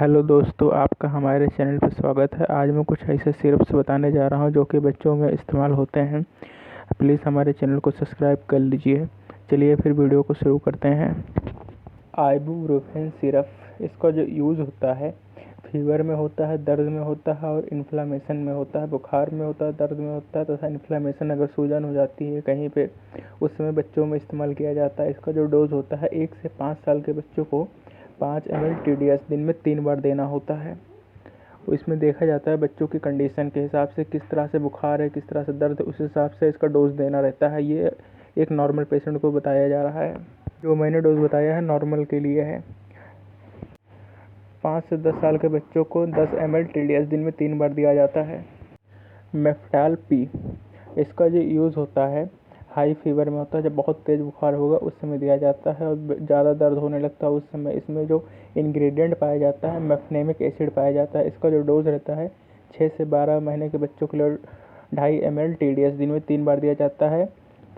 Hello दोस्तों, आपका हमारे चैनल पर स्वागत है। आज मैं कुछ ऐसे सिरप्स बताने जा रहा हूं जो कि बच्चों में इस्तेमाल होते हैं। प्लीज़ हमारे चैनल को सब्सक्राइब कर लीजिए। चलिए फिर वीडियो को शुरू करते हैं। आइबुप्रोफेन सिरप, इसका जो यूज़ होता है फीवर में होता है, दर्द में होता है और इन्फ्लामेशन में होता है। बुखार में होता है, दर्द में होता है तथा इन्फ्लामेशन अगर सूजन हो जाती है कहीं पे, उस समय बच्चों में इस्तेमाल किया जाता है। इसका जो डोज होता है 1 से 5 साल के बच्चों को 5 ml TDS दिन में 3 बार देना होता है। इसमें देखा जाता है बच्चों की कंडीशन के हिसाब से, किस तरह से बुखार है, किस तरह से दर्द है, उस हिसाब से इसका डोज देना रहता है। ये एक नॉर्मल पेशेंट को बताया जा रहा है। जो मैंने डोज बताया है नॉर्मल के लिए है। 5 से 10 साल के बच्चों को 10 ml TDS दिन में 3 बार दिया जाता है। मेफ्टाल पी, इसका जो यूज़ होता है हाई फीवर में होता है, जब बहुत तेज़ बुखार होगा उस समय दिया जाता है और ज़्यादा दर्द होने लगता है उस समय। इसमें जो इंग्रेडिएंट पाया जाता है मेफनेमिक एसिड पाया जाता है। इसका जो डोज रहता है 6 से 12 महीने के बच्चों के लिए 2.5 ml TDS दिन में 3 बार दिया जाता है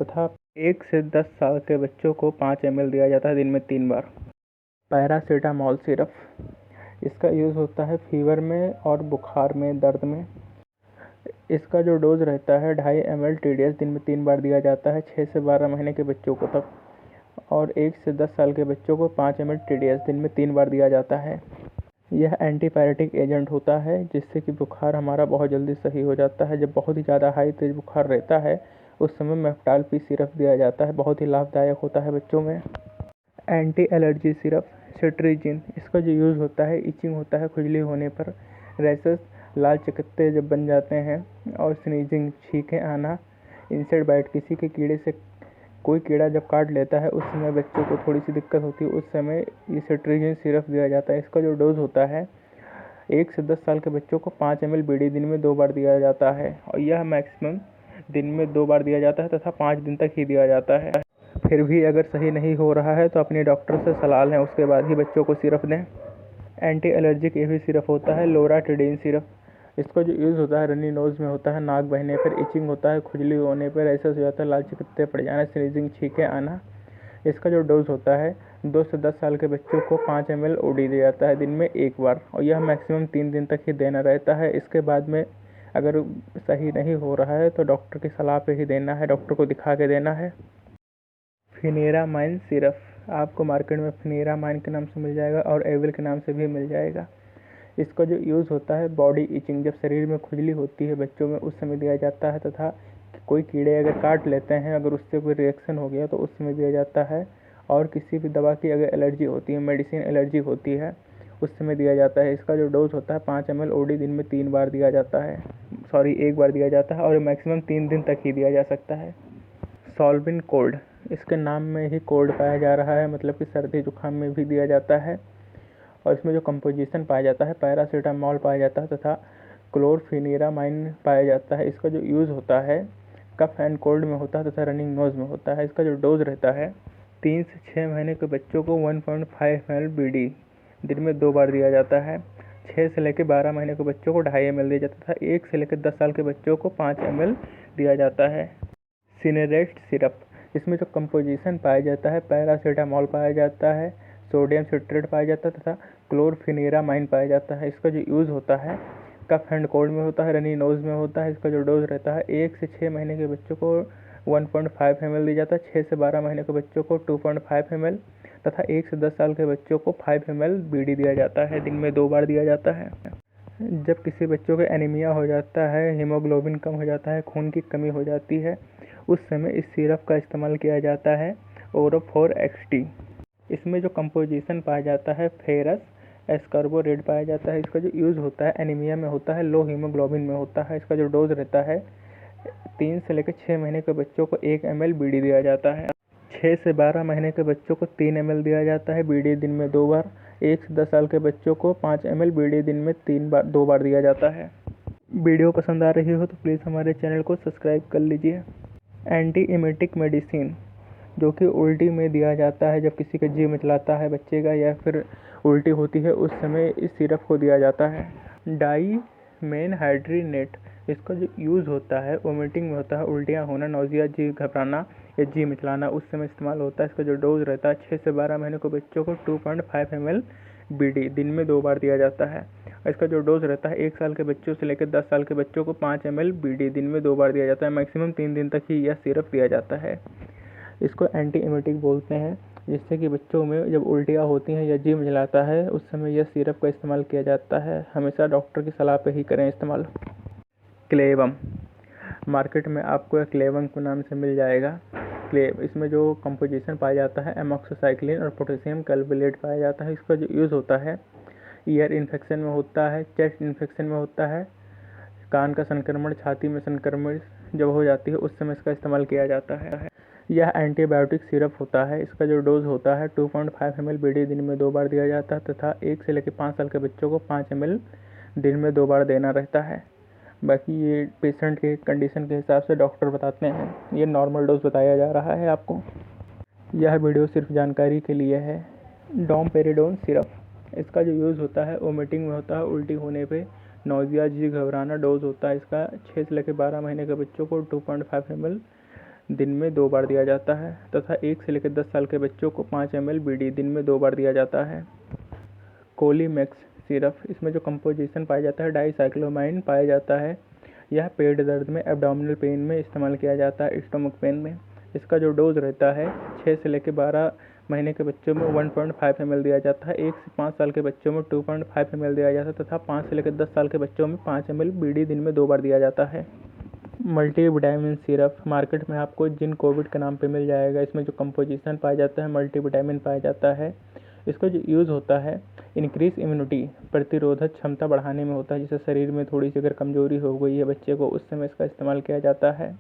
तथा 1 से 10 साल के बच्चों को 5 ml दिया जाता है दिन में 3 बार। पैरासीटामोल सिरप, इसका यूज़ होता है फीवर में और बुखार में, दर्द में। इसका जो डोज रहता है 2.5 ml TDS दिन में 3 बार दिया जाता है 6 से 12 महीने के बच्चों को तब, और 1 से 10 साल के बच्चों को 5 ml TDS दिन में 3 बार दिया जाता है। यह एंटीपायरेटिक एजेंट होता है जिससे कि बुखार हमारा बहुत जल्दी सही हो जाता है। जब बहुत ही ज़्यादा हाई तेज बुखार रहता है उस समय मेफ्टाल पी सिरप दिया जाता है, बहुत ही लाभदायक होता है बच्चों में। एंटी एलर्जी सिरप सेट्रिजिन, इसका जो यूज़ होता है इचिंग होता है खुजली होने पर, रैशेस, लाल चकत्ते जब बन जाते हैं और स्नीजिंग, छींकें आना, इंसेक्ट बाइट, किसी के कीड़े से कोई कीड़ा जब काट लेता है उस समय बच्चों को थोड़ी सी दिक्कत होती है, उस समय ये सेट्रिजिन सिरप दिया जाता है। इसका जो डोज होता है 1 से 10 साल के बच्चों को 5 ml बीडी दिन में 2 बार दिया जाता है और यह मैक्सिमम दिन में 2 बार दिया जाता है तथा 5 दिन तक ही दिया जाता है। फिर भी अगर सही नहीं हो रहा है तो अपने डॉक्टर से सलाह लें, उसके बाद ही बच्चों को सिरप दें। एंटी एलर्जिक ये भी सिरप होता है लोराटिडिन सिरप। इसका जो यूज़ होता है रनी नोज़ में होता है, नाक बहने पर, इचिंग होता है, खुजली होने पर, ऐसा हो जाता है, लाल चकत्ते पड़ जाना, स्नीजिंग, छींकें आना। इसका जो डोज होता है 2 से 10 साल के बच्चों को 5 ml OD दिया जाता है दिन में 1 बार और यह मैक्सिमम 3 दिन तक ही देना रहता है। इसके बाद में अगर सही नहीं हो रहा है तो डॉक्टर की सलाह पे ही देना है, डॉक्टर को दिखा के देना है। फिनेरामाइन सिरप, आपको मार्केट में फिनेरामाइन के नाम से मिल जाएगा और एविल के नाम से भी मिल जाएगा। इसका जो यूज़ होता है बॉडी इचिंग, जब शरीर में खुजली होती है बच्चों में उस समय दिया जाता है तथा कोई कीड़े अगर काट लेते हैं, अगर उससे कोई रिएक्शन हो गया तो उस समय दिया जाता है, और किसी भी दवा की अगर एलर्जी होती है, मेडिसिन एलर्जी होती है, उस समय दिया जाता है। इसका जो डोज होता है 5 ml OD दिन में 3 बार दिया जाता है, 1 बार दिया जाता है और मैक्सिमम 3 दिन तक ही दिया जा सकता है। सॉल्विन कोल्ड, इसके नाम में ही कोल्ड पाया जा रहा है, मतलब कि सर्दी जुकाम में भी दिया जाता है और इसमें जो कंपोजिशन पाया जाता है पैरासीटामोल पाया जाता है तथा क्लोरफिनेरामाइन पाया जाता है। इसका जो यूज़ होता है कफ एंड कोल्ड में होता है तथा रनिंग नोज़ में होता है। इसका जो डोज रहता है 3 से 6 महीने के बच्चों को 1.5 ml BD दिन में 2 बार दिया जाता है। 6 से लेकर 12 महीने के बच्चों को 2.5 ml दिया जाता था। 1 से लेकर 10 साल के बच्चों को 5 ml दिया जाता है। सिनेरेस्ट सिरप, इसमें जो कंपोजिशन पाया जाता है पैरासीटामोल पाया जाता है, सोडियम सिट्रेट पाया जाता है तथा क्लोरफिनेरामाइन पाया जाता है। इसका जो यूज़ होता है कफ एंड कोल्ड में होता है, रनी नोज़ में होता है। इसका जो डोज रहता है 1 से 6 महीने के बच्चों को 1.5 ml दिया जाता है, 6 से 12 महीने के बच्चों को 2.5 ml तथा 1 से 10 साल के बच्चों को 5 ml BD दिया जाता है, दिन में 2 बार दिया जाता है। जब किसी बच्चों को एनीमिया हो जाता है, हीमोग्लोबिन कम हो जाता है, खून की कमी हो जाती है, उस समय इस सिरप का इस्तेमाल किया जाता है ओरोफोर XT। इसमें जो कंपोजिशन पाया जाता है फेरस एस्कर्बोरेट पाया जाता है। इसका जो यूज़ होता है एनीमिया में होता है, लो हीमोग्लोबिन में होता है। इसका जो डोज रहता है 3 से लेकर 6 महीने के बच्चों को 1 ml BD दिया जाता है। 6 से 12 महीने के बच्चों को 3 ml दिया जाता है BD दिन में 2 बार। 1 से 10 साल के बच्चों को 5 ml BD दिन में 2 बार दिया जाता है। वीडियो पसंद आ रही हो तो प्लीज़ हमारे चैनल को सब्सक्राइब कर लीजिए। एंटी इमेटिक मेडिसिन, जो कि उल्टी में दिया जाता है, जब किसी का जी मिचलाता है बच्चे का या फिर उल्टी होती है उस समय इस सिरप को दिया जाता है। डाइमेनहाइड्रिनेट, इसका जो यूज़ होता है वोमिटिंग में होता है, उल्टियाँ होना, नौजिया, जी घबराना या जी मिचलाना, उस समय इस्तेमाल होता है। इसका जो डोज रहता है 6 से 12 महीने के बच्चों को 2.5 ml BD दिन में 2 बार दिया जाता है। इसका जो डोज रहता है 1 साल के बच्चों से लेकर 10 साल के बच्चों को 5 ml BD दिन में 2 बार दिया जाता है। मैक्सिमम 3 दिन तक ही यह सिरप दिया जाता है। इसको एंटी एमेटिक बोलते हैं, जिससे कि बच्चों में जब उल्टियाँ होती हैं या जी मिलाता है उस समय यह सिरप का इस्तेमाल किया जाता है। हमेशा डॉक्टर की सलाह पे ही करें इस्तेमाल। क्लेवम मार्केट में आपको क्लेवम के नाम से मिल जाएगा। इसमें जो कंपोजिशन पाया जाता है एमॉक्सिसाइक्लिन और पोटेशियम कैल्बोलेट पाया जाता है। इसका जो यूज़ होता है ईयर इन्फेक्शन में होता है, चेस्ट इन्फेक्शन में होता है, कान का संक्रमण, छाती में संक्रमण जब हो जाती है उस समय इसका इस्तेमाल किया जाता है। यह एंटीबायोटिक सिरप होता है। इसका जो डोज होता है 2.5 ml BD दिन में 2 बार दिया जाता है तथा 1 से लेकर 5 साल के बच्चों को 5 ml दिन में 2 बार देना रहता है। बाकी ये पेशेंट के कंडीशन के हिसाब से डॉक्टर बताते हैं। ये नॉर्मल डोज बताया जा रहा है आपको। यह वीडियो सिर्फ जानकारी के लिए है। डोमपेरिडोन सिरप, इसका जो यूज़ होता है वोमिटिंग में होता है, उल्टी होने पे, नौजिया, जी घबराना। डोज होता है इसका 6 से लेकर 12 महीने के बच्चों को 2.5 ml दिन में 2 बार दिया जाता है तथा 1 से लेकर 10 साल के बच्चों को 5 ml BD दिन में 2 बार दिया जाता है। कोलीमैक्स सिरप, इसमें जो कंपोजिशन पाया जाता है डाइसाइक्लोमाइन पाया जाता है। यह पेट दर्द में, एब्डोमिनल पेन में इस्तेमाल किया जाता है, स्टमक पेन में। इसका जो डोज रहता है 6 से लेकर 12 महीने के बच्चों में 1.5 ml दिया जाता है, 1 से 5 साल के बच्चों में 2.5 ml दिया जाता है तथा 5 से लेकर 10 साल के बच्चों में 5 ml BD दिन में 2 बार दिया जाता है। मल्टीविटामिन सिरप मार्केट में आपको जिन कोविड के नाम पे मिल जाएगा। इसमें जो कंपोजिशन पाया जाता है मल्टीविटामिन पाया जाता है। इसका जो यूज़ होता है इंक्रीज इम्यूनिटी, प्रतिरोधक क्षमता बढ़ाने में होता है। जैसे शरीर में थोड़ी सी अगर कमजोरी हो गई है बच्चे को उस समय इसका इस्तेमाल किया जाता है।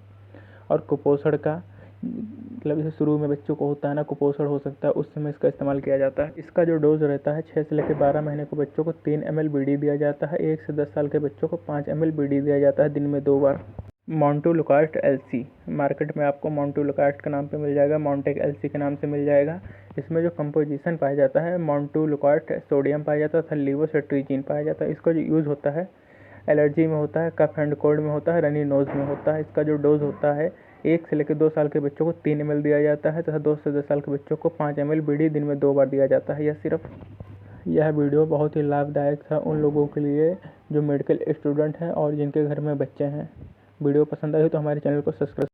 और कुपोषण का मतलब जैसे शुरू में बच्चों को होता है ना, कुपोषण हो सकता है, उस समय इसका इस्तेमाल किया जाता है। इसका जो डोज रहता है 6 से लेकर 12 महीने के बच्चों को 3 ml BD दिया जाता है, 1 से 10 साल के बच्चों को 5 ml BD दिया जाता है दिन में 2 बार। मोंटुलुकास्ट LC, मार्केट में आपको मोंटुलुकास्ट के नाम पे मिल जाएगा, मोंटेक LC के नाम से मिल जाएगा। इसमें जो कंपोजिशन पाया जाता है मोंटुलुकास्ट सोडियम पाया जाता है तथा लीवोसेट्रिजीन पाया जाता है। इसका जो यूज़ होता है एलर्जी में होता है, कफ एंड कोल्ड में होता है, रनी नोज में होता है। इसका जो डोज होता है 1 से लेकर 2 साल के बच्चों को 3 ml दिया जाता है तथा 2 से 10 साल के बच्चों को 5 ml BD दिन में 2 बार दिया जाता है। यह वीडियो बहुत ही लाभदायक था उन लोगों के लिए जो मेडिकल स्टूडेंट हैं और जिनके घर में बच्चे हैं। वीडियो पसंद आई तो हमारे चैनल को सब्सक्राइब